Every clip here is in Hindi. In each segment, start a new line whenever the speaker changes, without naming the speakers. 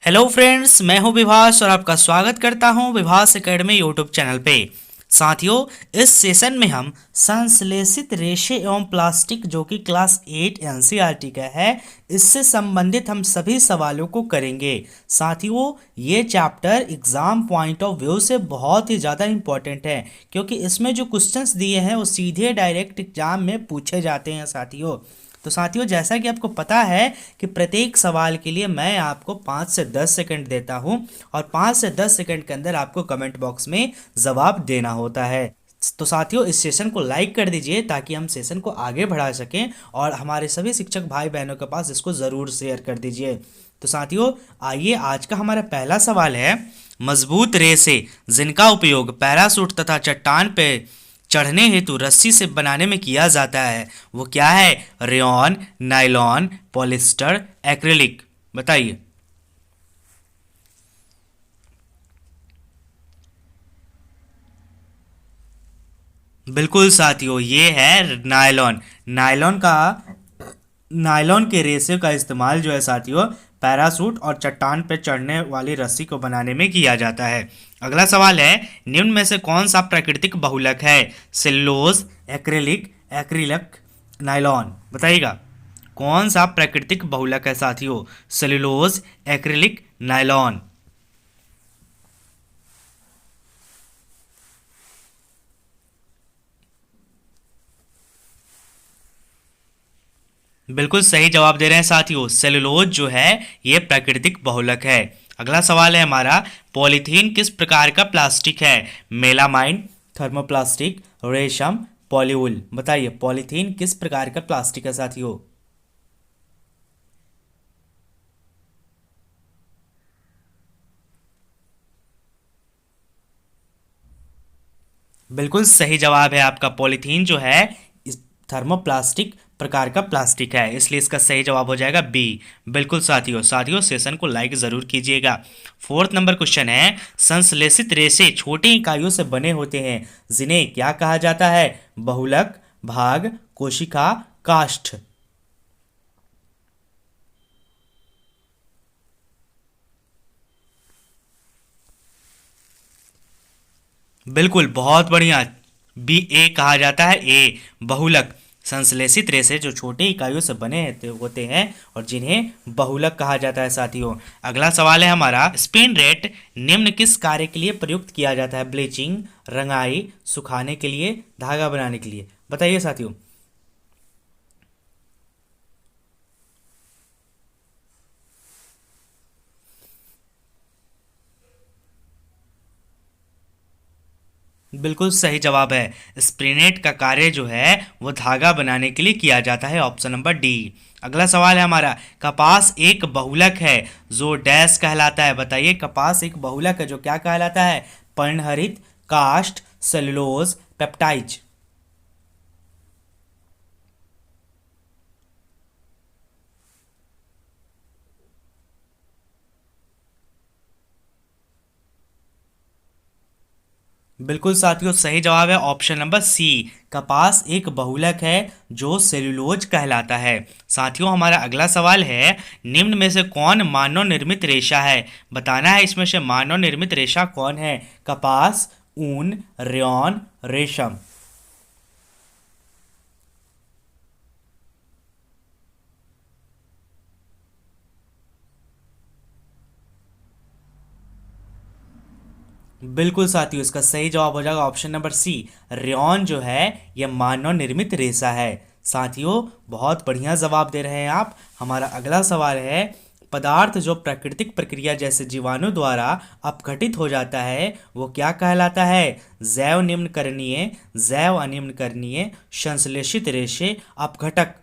हेलो फ्रेंड्स, मैं हूं विभास और आपका स्वागत करता हूं विभास एकेडमी यूट्यूब चैनल पे। साथियों, इस सेशन में हम संश्लेषित रेशे एवं प्लास्टिक जो कि क्लास 8 एनसीईआरटी का है, इससे संबंधित हम सभी सवालों को करेंगे। साथियों, ये chapter exam point of view से बहुत ही ज़्यादा इम्पोर्टेंट है, क्योंकि इसमें जो क्वेश्चंस दिए हैं वो सीधे डायरेक्ट एग्जाम में पूछे जाते हैं। साथियों, जैसा कि आपको पता है कि प्रत्येक सवाल के लिए मैं आपको 5 से 10 सेकंड देता हूं और 5 से 10 सेकंड के अंदर आपको कमेंट बॉक्स में जवाब देना होता है। तो साथियों, इस सेशन को लाइक कर दीजिए ताकि हम सेशन को आगे बढ़ा सकें और हमारे सभी शिक्षक भाई बहनों के पास इसको ज़रूर शेयर कर दीजिए। तो साथियों, आइए आज का हमारा पहला सवाल है, मजबूत रेसे जिनका उपयोग पैराशूट तथा चट्टान पे चढ़ने हेतु रस्सी से बनाने में किया जाता है, वो क्या है? Rayon, nylon, polyester, acrylic. बताइए। बिल्कुल साथियों, ये है नायलॉन। नायलॉन का नायलॉन के रेशे का इस्तेमाल जो है साथियों, पैराशूट और चट्टान पर चढ़ने वाली रस्सी को बनाने में किया जाता है। अगला सवाल है, निम्न में से कौन सा प्राकृतिक बहुलक है? Cellulose, acrylic, acrylic, nylon. बताइएगा, कौन सा प्राकृतिक बहुलक है साथियों? Cellulose, acrylic, nylon. बिल्कुल सही जवाब दे रहे हैं साथियों, सेलुलोज जो है ये प्राकृतिक बहुलक है। अगला सवाल है हमारा, पॉलीथीन किस प्रकार का प्लास्टिक है? मेलामाइन, थर्मोप्लास्टिक, रेशम, पॉलीवुल। बताइए, पॉलीथीन किस प्रकार का प्लास्टिक है साथियों? बिल्कुल सही जवाब है आपका, पॉलीथीन जो है इस थर्मोप्लास्टिक प्रकार का प्लास्टिक है, इसलिए इसका सही जवाब हो जाएगा बी। बिल्कुल साथियों, सेशन को लाइक ज़रूर कीजिएगा। फोर्थ नंबर क्वेश्चन है, संश्लेषित रेशे छोटी इकाइयों से बने होते हैं, जिन्हें क्या कहा जाता है? बहुलक, भाग, कोशिका, काष्ठ। बिल्कुल, बहुत बढ़िया। बी ए कहा जाता है, ए बहुलक। संश्लेषित रेशे जो छोटी इकाइयों से बने होते हैं और जिन्हें बहुलक कहा जाता है साथियों। अगला सवाल है हमारा, स्पिन रेट निम्न किस कार्य के लिए प्रयुक्त किया जाता है? ब्लीचिंग, रंगाई, सुखाने के लिए, धागा बनाने के लिए। बताइए साथियों। बिल्कुल सही जवाब है, स्प्रिनेट का कार्य जो है वो धागा बनाने के लिए किया जाता है, ऑप्शन नंबर डी। अगला सवाल है हमारा, कपास एक बहुलक है जो डैश कहलाता है। बताइए, कपास एक बहुलक है जो क्या कहलाता है? पर्णहरित, काष्ठ, सेलुलोज, पेप्टाइज। बिल्कुल साथियों, सही जवाब है ऑप्शन नंबर सी, कपास एक बहुलक है जो सेल्यूलोज कहलाता है। साथियों, हमारा अगला सवाल है, निम्न में से कौन मानव निर्मित रेशा है? बताना है इसमें से मानव निर्मित रेशा कौन है? कपास, ऊन, रेयॉन, रेशम। बिल्कुल साथियों, इसका सही जवाब हो जाएगा ऑप्शन नंबर सी, रेयॉन जो है यह मानव निर्मित रेशा है। साथियों, बहुत बढ़िया जवाब दे रहे हैं आप। हमारा अगला सवाल है, पदार्थ जो प्राकृतिक प्रक्रिया जैसे जीवाणु द्वारा अपघटित हो जाता है वो क्या कहलाता है? जैव निम्नकरणीय, जैव अनिम्नकरणीय, संश्लेषित रेशे, अपघटक।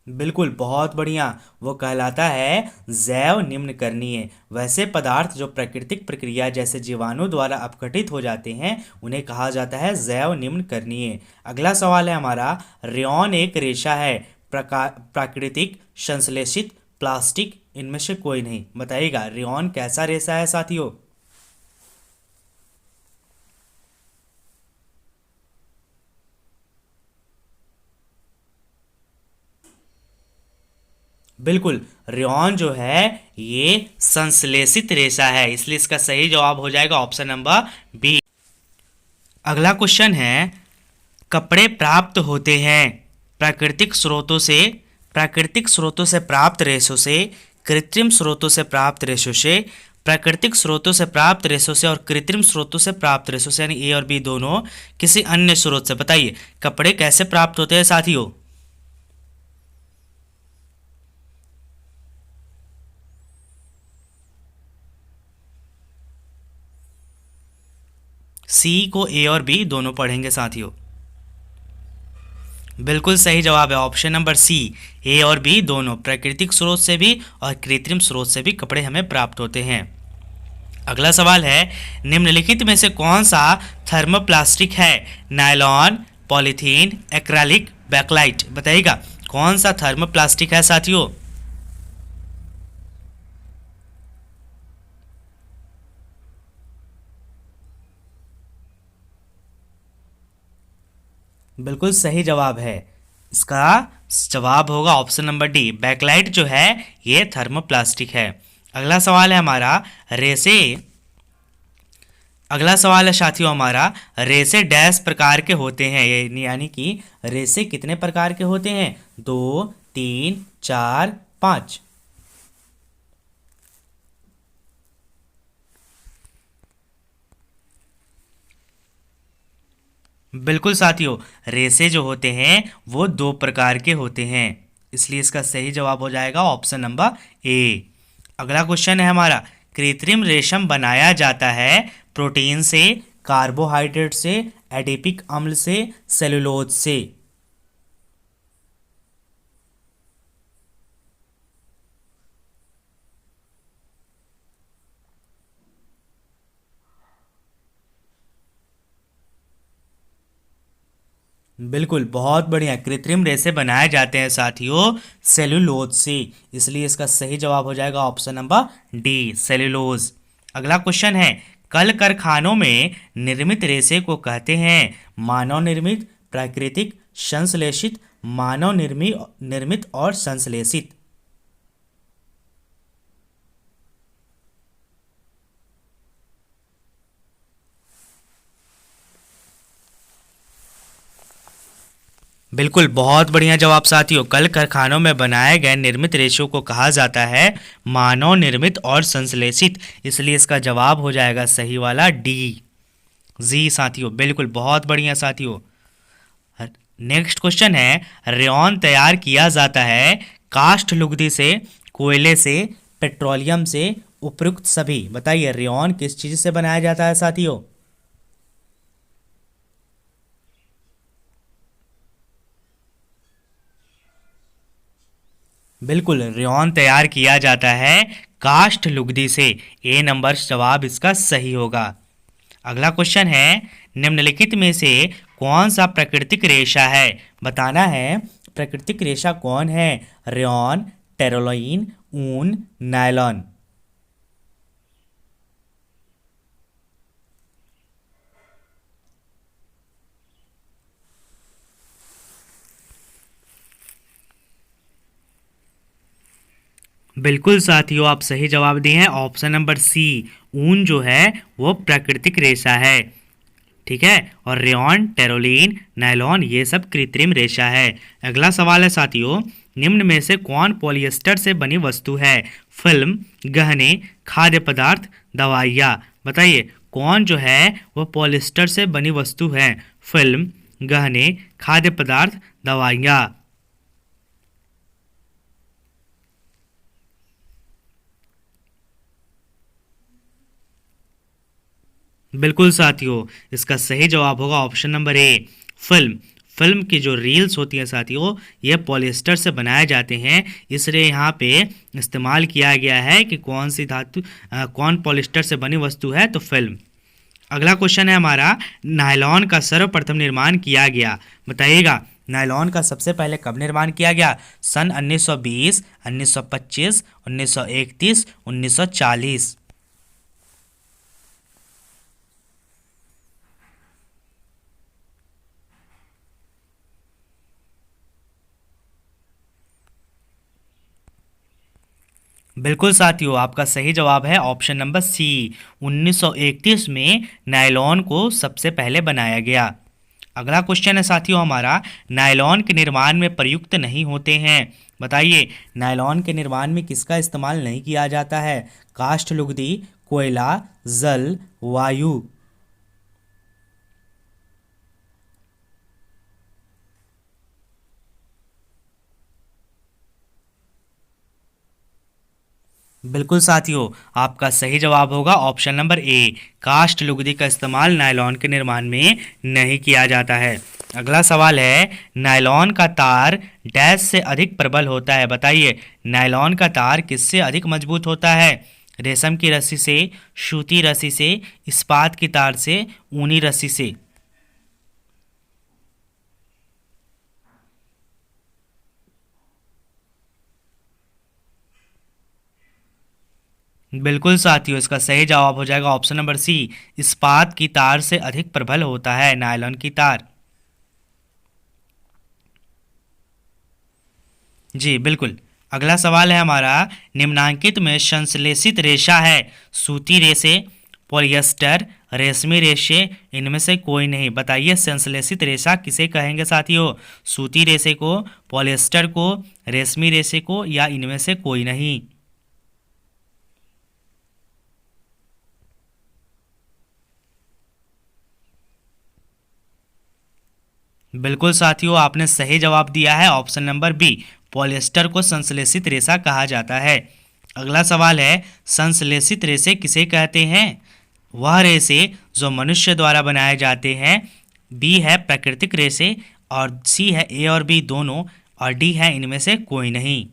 बिल्कुल, बहुत बढ़िया। वो कहलाता है जैव निम्नकरणीय। वैसे पदार्थ जो प्राकृतिक प्रक्रिया जैसे जीवाणु द्वारा अपघटित हो जाते हैं उन्हें कहा जाता है जैव निम्नकरणीय। अगला सवाल है हमारा, रेयॉन एक रेशा है, प्राकृतिक, संश्लेषित, प्लास्टिक इनमें से कोई नहीं। बताइएगा रेयॉन कैसा रेशा है साथियों? बिल्कुल, रेयॉन जो है ये संश्लेषित रेशा है, इसलिए इसका सही जवाब हो जाएगा ऑप्शन नंबर बी। अगला क्वेश्चन है, कपड़े प्राप्त होते हैं प्राकृतिक स्रोतों से प्राप्त रेशों से, कृत्रिम स्रोतों से प्राप्त रेशों से, प्राकृतिक स्रोतों से प्राप्त रेशों से और कृत्रिम स्रोतों से प्राप्त रेशों से, यानी ए और बी दोनों, किसी अन्य स्रोत से। बताइए कपड़े कैसे प्राप्त होते हैं साथियों? सी को ए और बी दोनों पढ़ेंगे साथियों। बिल्कुल सही जवाब है ऑप्शन नंबर सी, ए और बी दोनों, प्राकृतिक स्रोत से भी और कृत्रिम स्रोत से भी कपड़े हमें प्राप्त होते हैं। अगला सवाल है, निम्नलिखित में से कौन सा थर्मोप्लास्टिक है? Nylon, polythene, acrylic, bakelite. बताइएगा कौन सा थर्मोप्लास्टिक है साथियों? बिल्कुल सही जवाब है, इसका जवाब होगा ऑप्शन नंबर डी, बैकलाइट जो है ये थर्मोप्लास्टिक है। अगला सवाल है हमारा, रेसे अगला सवाल है साथियों हमारा, रेसे डैश प्रकार के होते हैं? यानी कि रेसे कितने प्रकार के होते हैं? 2, 3, 4, 5। बिल्कुल साथियों, रेसे जो होते हैं वो 2 प्रकार के होते हैं, इसलिए इसका सही जवाब हो जाएगा ऑप्शन नंबर ए। अगला क्वेश्चन है हमारा, कृत्रिम रेशम बनाया जाता है प्रोटीन से, कार्बोहाइड्रेट से, एडिपिक अम्ल से, सेलुलोज से। बिल्कुल, बहुत बढ़िया, कृत्रिम रेशे बनाए जाते हैं साथियों सेलुलोज से, इसलिए इसका सही जवाब हो जाएगा ऑप्शन नंबर डी, सेलुलोज। अगला क्वेश्चन है, कल कारखानों में निर्मित रेशे को कहते हैं मानव निर्मित, प्राकृतिक, संश्लेषित, मानव निर्मित और संश्लेषित। बिल्कुल, बहुत बढ़िया जवाब साथियों, कल कारखानों में बनाए गए निर्मित रेशों को कहा जाता है मानव निर्मित और संश्लेषित, इसलिए इसका जवाब हो जाएगा सही वाला डी, जी साथियों। बिल्कुल, बहुत बढ़िया साथियों। नेक्स्ट क्वेश्चन है, रेयॉन तैयार किया जाता है काष्ठ लुगदी से, कोयले से, पेट्रोलियम से, उपयुक्त सभी। बताइए रेयॉन किस चीज से बनाया जाता है साथियों? बिल्कुल, रेयॉन तैयार किया जाता है काष्ठ लुगदी से, ए नंबर जवाब इसका सही होगा। अगला क्वेश्चन है, निम्नलिखित में से कौन सा प्राकृतिक रेशा है? बताना है प्राकृतिक रेशा कौन है? रेयॉन, टेरोलिन, ऊन, नायलॉन। बिल्कुल साथियों, आप सही जवाब दिए हैं ऑप्शन नंबर सी, ऊन जो है वो प्राकृतिक रेशा है, ठीक है, और रेयॉन, टेरोलिन, नायलॉन ये सब कृत्रिम रेशा है। अगला सवाल है साथियों, निम्न में से कौन पॉलिएस्टर से बनी वस्तु है? फिल्म, गहने, खाद्य पदार्थ, दवाइयाँ। बताइए कौन जो है वो पॉलिएस्टर से बनी वस्तु है? फिल्म, गहने, खाद्य पदार्थ, दवाइयाँ। बिल्कुल साथियों, इसका सही जवाब होगा option number A, film. Film की जो रील्स होती हैं साथियों ये पॉलिएस्टर से बनाए जाते हैं, इसलिए यहाँ पे इस्तेमाल किया गया है कि कौन सी धातु कौन पॉलिएस्टर से बनी वस्तु है, तो फिल्म। अगला क्वेश्चन है हमारा, नायलॉन का सर्वप्रथम निर्माण किया गया? बताइएगा नायलॉन का सबसे पहले कब निर्माण किया गया? सन 1920, 1925, 1931, 1940। बिल्कुल साथियों, आपका सही जवाब है ऑप्शन नंबर सी। 1931 में नायलॉन को सबसे पहले बनाया गया। अगला क्वेश्चन है साथियों हमारा, नायलॉन के निर्माण में प्रयुक्त नहीं होते हैं। बताइए, नायलॉन के निर्माण में किसका इस्तेमाल नहीं किया जाता है? काष्ठ लुगदी, कोयला, जल, वायु। बिल्कुल साथियों, आपका सही जवाब होगा ऑप्शन नंबर ए। काष्ठ लुगदी का इस्तेमाल नायलॉन के निर्माण में नहीं किया जाता है। अगला सवाल है, नायलॉन का तार डैश से अधिक प्रबल होता है। बताइए, नायलॉन का तार किससे अधिक मजबूत होता है? रेशम की रस्सी से, सूती रस्सी से, इस्पात की तार से, ऊनी रस्सी से। बिल्कुल साथियों, इसका सही जवाब हो जाएगा ऑप्शन नंबर सी। इस्पात की तार से अधिक प्रबल होता है नायलॉन की तार। जी बिल्कुल। अगला सवाल है हमारा, निम्नांकित में संश्लेषित रेशा है? सूती रेशे, पॉलिएस्टर, रेशमी रेशे, इनमें से कोई नहीं। बताइए, संश्लेषित रेशा किसे कहेंगे साथियों? सूती रेशे को, पॉलिएस्टर को, रेशमी रेशे को, या इनमें से कोई नहीं। बिल्कुल साथियों, आपने सही जवाब दिया है ऑप्शन नंबर बी। पॉलिएस्टर को संश्लेषित रेशा कहा जाता है। अगला सवाल है, संश्लेषित रेशे किसे कहते हैं? वह रेशे जो मनुष्य द्वारा बनाए जाते हैं। बी है प्राकृतिक रेशे, और सी है ए और बी दोनों, और डी है इनमें से कोई नहीं।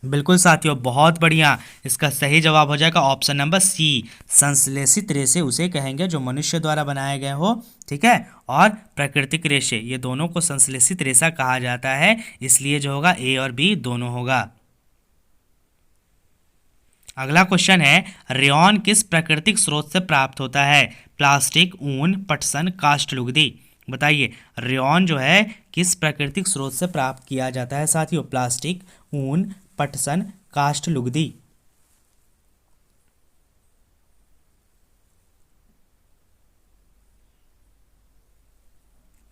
बिल्कुल साथियों, बहुत बढ़िया। इसका सही जवाब हो जाएगा ऑप्शन नंबर सी। संश्लेषित रेशे उसे कहेंगे जो मनुष्य द्वारा बनाए गए हो, ठीक है। और प्राकृतिक रेशे, ये दोनों को संश्लेषित रेशा कहा जाता है, इसलिए जो होगा ए और बी दोनों होगा। अगला क्वेश्चन है, रेयॉन किस प्राकृतिक स्रोत से प्राप्त होता है? प्लास्टिक, ऊन, पटसन, काष्ठ लुगदी। बताइए, रेयॉन जो है किस प्राकृतिक स्रोत से प्राप्त किया जाता है साथियों? प्लास्टिक, ऊन, पटसन, काष्ठ लुगदी।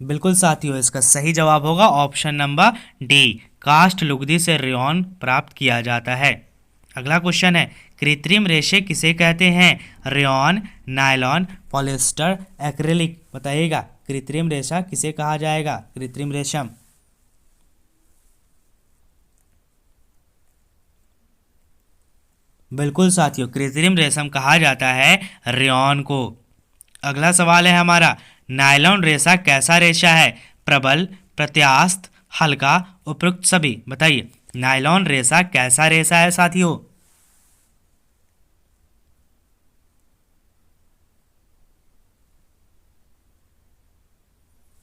बिल्कुल साथियों, इसका सही जवाब होगा ऑप्शन नंबर डी। काष्ठ लुगदी से रेयॉन प्राप्त किया जाता है। अगला क्वेश्चन है, कृत्रिम रेशे किसे कहते हैं? Rayon, nylon, polyester, acrylic. बताइएगा, कृत्रिम रेशा किसे कहा जाएगा? कृत्रिम रेशम। बिल्कुल साथियों, कृत्रिम रेशम कहा जाता है रेयॉन को। अगला सवाल है हमारा, नायलॉन रेशा कैसा रेशा है? प्रबल, प्रत्यास्थ, हल्का, उपयुक्त सभी। बताइए, नायलॉन रेशा कैसा रेशा है साथियों?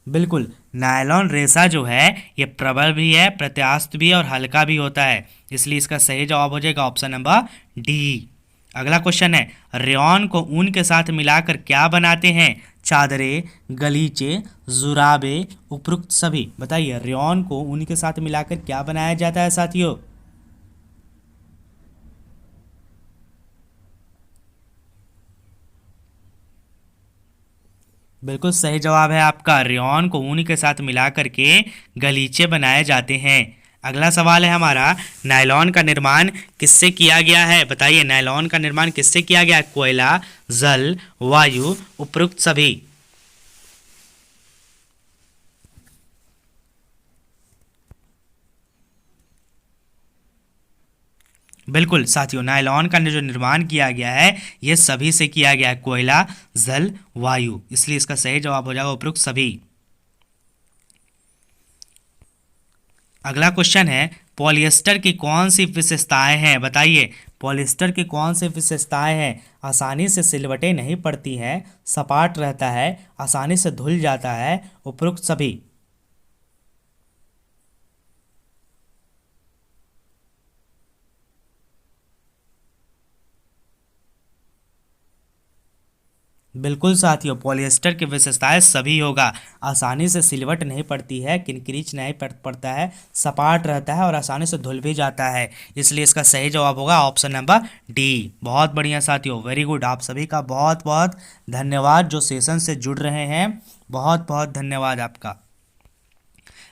बिल्कुल, नायलॉन रेशा जो है ये प्रबल भी है, प्रत्यास्थ भी है और हल्का भी होता है, इसलिए इसका सही जवाब हो जाएगा ऑप्शन नंबर डी। अगला क्वेश्चन है, रेयॉन को ऊन के साथ मिलाकर क्या बनाते हैं? चादरें, गलीचे, जुराबे, उपयुक्त सभी। बताइए, रेयॉन को ऊन के साथ मिलाकर क्या बनाया जाता है साथियों? बिल्कुल सही जवाब है आपका, रेयॉन को ऊन के साथ मिला करके गलीचे बनाए जाते हैं। अगला सवाल है हमारा, नायलॉन का निर्माण किससे किया गया है? बताइए, नायलॉन का निर्माण किससे किया गया है? कोयला, जल, वायु, उपयुक्त सभी। बिल्कुल साथियों, नायलॉन का जो निर्माण किया गया है ये सभी से किया गया है, कोयला, जल, वायु, इसलिए इसका सही जवाब हो जाएगा उपयुक्त सभी। अगला क्वेश्चन है पॉलिएस्टर की कौन सी विशेषताएं हैं, बताइए। पॉलिएस्टर की कौन सी विशेषताएं हैं? आसानी से सिलवटें नहीं पड़ती हैं, सपाट रहता है, आसानी से धुल जाता है, उपरोक्त सभी। बिल्कुल साथियों, पॉलिएस्टर की विशेषताएं सभी होगा। आसानी से सिलवट नहीं पड़ती है, किनकिरीच नहीं पड़ता है, सपाट रहता है और आसानी से धुल भी जाता है। इसलिए इसका सही जवाब होगा ऑप्शन नंबर डी। बहुत बढ़िया साथियों, वेरी गुड। आप सभी का बहुत बहुत धन्यवाद जो सेशन से जुड़ रहे हैं, बहुत बहुत धन्यवाद आपका।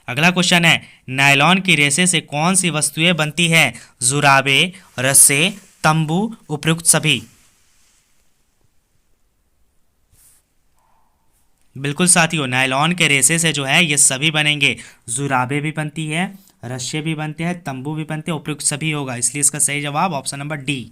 अगला क्वेश्चन है नायलॉन की रेशे से कौन सी वस्तुएं बनती हैं? जुराबे, रस्से, तंबू, उपयुक्त सभी। बिल्कुल साथियों, नायलॉन के रेशे से जो है ये सभी बनेंगे। जुराबे भी बनती है, रस्से भी बनते हैं, तंबू भी बनते हैं, उपयुक्त सभी होगा। इसलिए इसका सही जवाब option number D.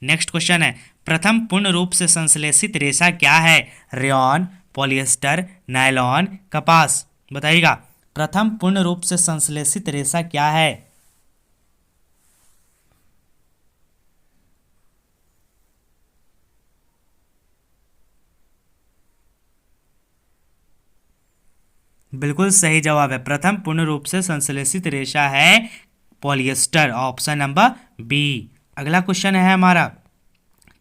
Next question है प्रथम पूर्ण रूप से संश्लेषित रेशा क्या है? रेयॉन, पॉलिएस्टर, नायलॉन, कपास। बताइएगा, प्रथम पूर्ण रूप से संश्लेषित रेशा क्या है? बिल्कुल सही जवाब है। प्रथम पूर्ण रूप से संश्लेषित रेशा है पॉलिएस्टर, ऑप्शन नंबर बी। अगला क्वेश्चन है हमारा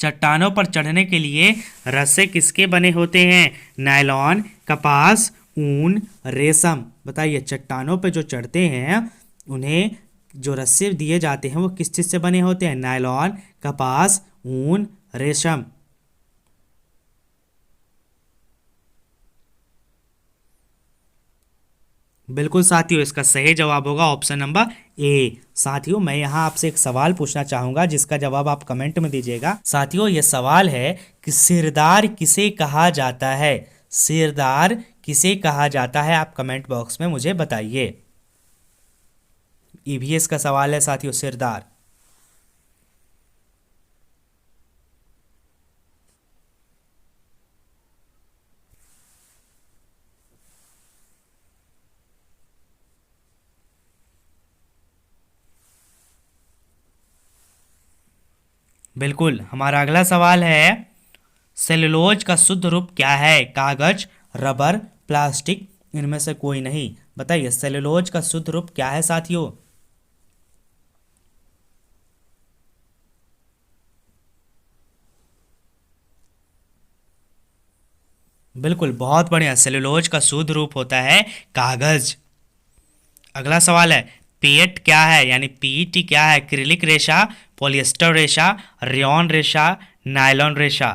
चट्टानों पर चढ़ने के लिए रस्से किसके बने होते हैं? नायलॉन, कपास, ऊन, रेशम। बताइए, चट्टानों पे जो चढ़ते हैं उन्हें जो रस्से दिए जाते हैं वो किस चीज़ से बने होते हैं? नायलॉन, कपास, ऊन, रेशम। बिल्कुल साथियों, इसका सही जवाब होगा ऑप्शन नंबर ए। साथियों, मैं यहाँ आपसे एक सवाल पूछना चाहूंगा जिसका जवाब आप कमेंट में दीजिएगा। साथियों, ये सवाल है कि सिरदार किसे कहा जाता है? सिरदार किसे कहा जाता है? आप कमेंट बॉक्स में मुझे बताइए। ईवीएस का सवाल है साथियों, सिरदार। बिल्कुल, हमारा अगला सवाल है सेलुलोज का शुद्ध रूप क्या है? कागज, रबर, प्लास्टिक, इनमें से कोई नहीं। बताइए, सेलुलोज का शुद्ध रूप क्या है साथियों? बिल्कुल, बहुत बढ़िया। सेलुलोज का शुद्ध रूप होता है कागज। अगला सवाल है पीएट क्या है, यानी पीईटी क्या है? एक्रिलिक रेशा, पॉलिएस्टर रेशा, रेयॉन रेशा, नायलॉन रेशा।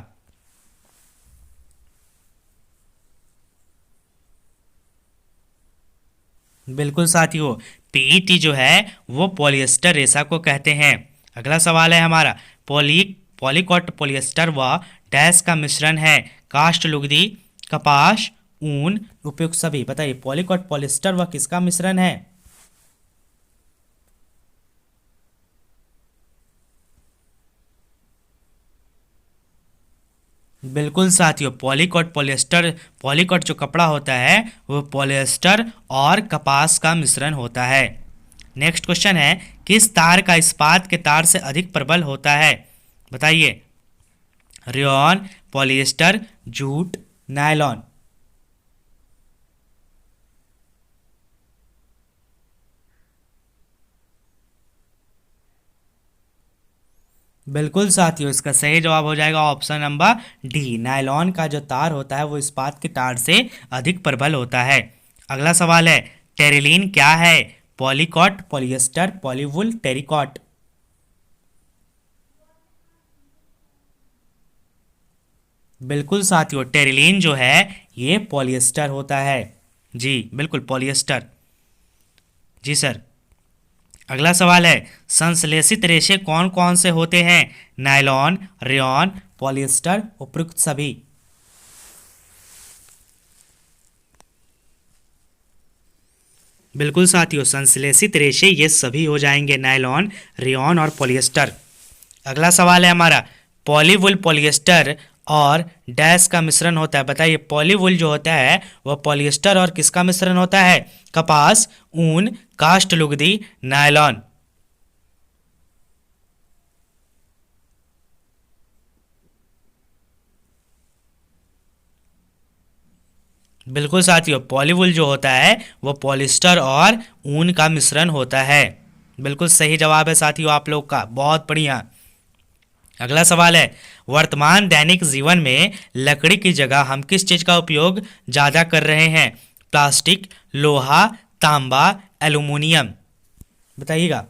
बिल्कुल साथियों, पीईटी जो है वो पॉलिएस्टर रेशा को कहते हैं। अगला सवाल है हमारा पॉलीकॉट पॉलिएस्टर व डैश का मिश्रण है? काष्ठ लुगदी, कपास, ऊन, उपयुक्त सभी। बताइए, पॉलीकॉट पॉलिएस्टर व किसका मिश्रण है? बिल्कुल साथियों, पॉलीकॉट जो कपड़ा होता है वो पॉलिएस्टर और कपास का मिश्रण होता है। नेक्स्ट क्वेश्चन है किस तार का इस्पात के तार से अधिक प्रबल होता है? बताइए, रेयॉन, पॉलिएस्टर, जूट, नायलॉन। बिल्कुल साथियों, इसका सही जवाब हो जाएगा ऑप्शन नंबर डी। नायलॉन का जो तार होता है वो इस्पात के तार से अधिक प्रबल होता है। अगला सवाल है टेरिलीन क्या है? पॉलीकॉट, पॉलिएस्टर, पॉलीवुल, टेरिकॉट। बिल्कुल साथियों, टेरिलीन जो है ये पॉलिएस्टर होता है। जी बिल्कुल, पॉलिएस्टर। जी सर। अगला सवाल है संश्लेषित रेशे कौन कौन से होते हैं? नायलॉन, रेयॉन, पॉलिएस्टर, उपयुक्त सभी। बिल्कुल साथियों, संश्लेषित रेशे ये सभी हो जाएंगे, नायलॉन, रेयॉन और पॉलिएस्टर। अगला सवाल है हमारा पॉलीवुल पॉलिएस्टर और डैश का मिश्रण होता है। बताइए पॉलीवुल जो होता है वह पॉलिएस्टर और किसका मिश्रण होता है? कपास, ऊन, काष्ठ लुगदी, नायलॉन। बिल्कुल साथियों, पॉलीवुल जो होता है वह पॉलिएस्टर और ऊन का मिश्रण होता है। बिल्कुल सही जवाब है साथियों आप लोग का, बहुत बढ़िया। अगला सवाल है, वर्तमान दैनिक जीवन में लकड़ी की जगह हम किस चीज का उपयोग ज्यादा कर रहे हैं? प्लास्टिक, लोहा, तांबा, एल्युमिनियम। बताइएगा।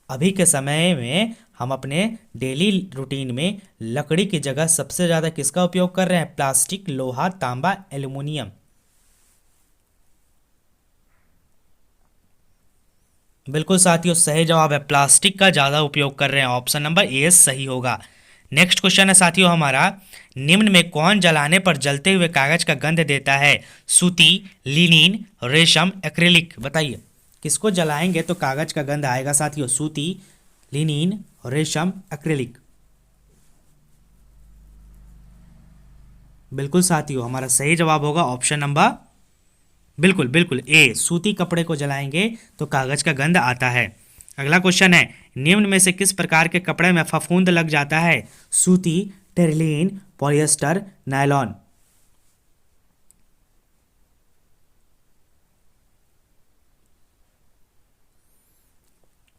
अभी के समय में हम अपने डेली रूटीन में लकड़ी की जगह सबसे ज्यादा किसका उपयोग कर रहे हैं? प्लास्टिक, लोहा, तांबा, एल्युमिनियम। बिल्कुल साथियों, सही जवाब है, प्लास्टिक का ज़्यादा उपयोग कर रहे हैं। ऑप्शन नंबर ए सही होगा। नेक्स्ट क्वेश्चन है साथियों हमारा, निम्न में कौन जलाने पर जलते हुए कागज का गंध देता है? सूती, लिनिन, रेशम, एक्रिलिक। बताइए किसको जलाएंगे तो कागज का गंध आएगा साथियों? सूती, लिनिन, रेशम, एक्रिलिक। बिल्कुल साथियों, हमारा सही जवाब होगा ऑप्शन नंबर, बिल्कुल बिल्कुल ए, सूती कपड़े को जलाएंगे तो कागज का गंध आता है। अगला क्वेश्चन है, निम्न में से किस प्रकार के कपड़े में फफूंद लग जाता है? सूती, टेरिलीन, पॉलिएस्टर, नायलॉन।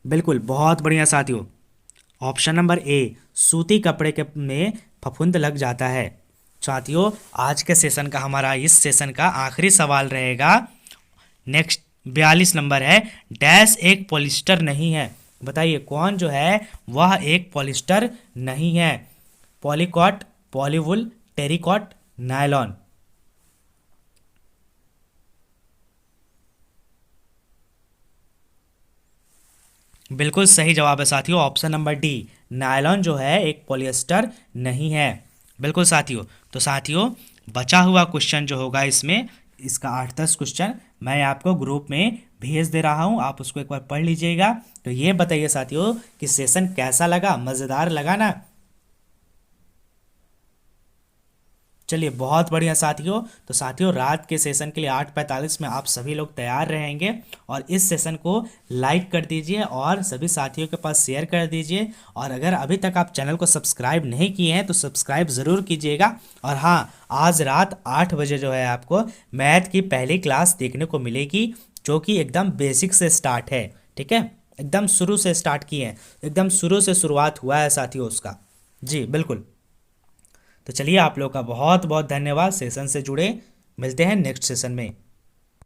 बिल्कुल, बहुत बढ़िया साथियों, ऑप्शन नंबर ए, सूती कपड़े के में फफूंद लग जाता है। साथियों आज के सेशन का, हमारा इस सेशन का आखिरी सवाल रहेगा। नेक्स्ट 42 नंबर है, डैश एक पॉलिस्टर नहीं है। बताइए कौन जो है वह एक पॉलिस्टर नहीं है? पॉलीकॉट, पॉलीवुल, टेरिकॉट, नायलॉन। बिल्कुल सही जवाब है साथियों, ऑप्शन नंबर डी, नायलॉन जो है एक पॉलिएस्टर नहीं है। बिल्कुल साथियों। तो साथियों बचा हुआ क्वेश्चन जो होगा इसमें, इसका 8-10 क्वेश्चन मैं आपको ग्रुप में भेज दे रहा हूं, आप उसको एक बार पढ़ लीजिएगा। तो ये बताइए साथियों कि सेशन कैसा लगा, मज़ेदार लगा ना? चलिए बहुत बढ़िया साथियों। तो साथियों रात के सेशन के लिए 8:45 में आप सभी लोग तैयार रहेंगे, और इस सेशन को लाइक कर दीजिए और सभी साथियों के पास शेयर कर दीजिए। और अगर अभी तक आप चैनल को सब्सक्राइब नहीं किए हैं तो सब्सक्राइब ज़रूर कीजिएगा। और हाँ, आज रात 8 बजे जो है आपको मैथ की पहली क्लास देखने को मिलेगी, जो कि एकदम बेसिक से स्टार्ट है। ठीक है, एकदम शुरू से स्टार्ट किए हैं, एकदम शुरू से शुरुआत हुआ है साथियों उसका। जी बिल्कुल। तो चलिए आप लोग का बहुत बहुत धन्यवाद सेशन से जुड़े, मिलते हैं नेक्स्ट सेशन में।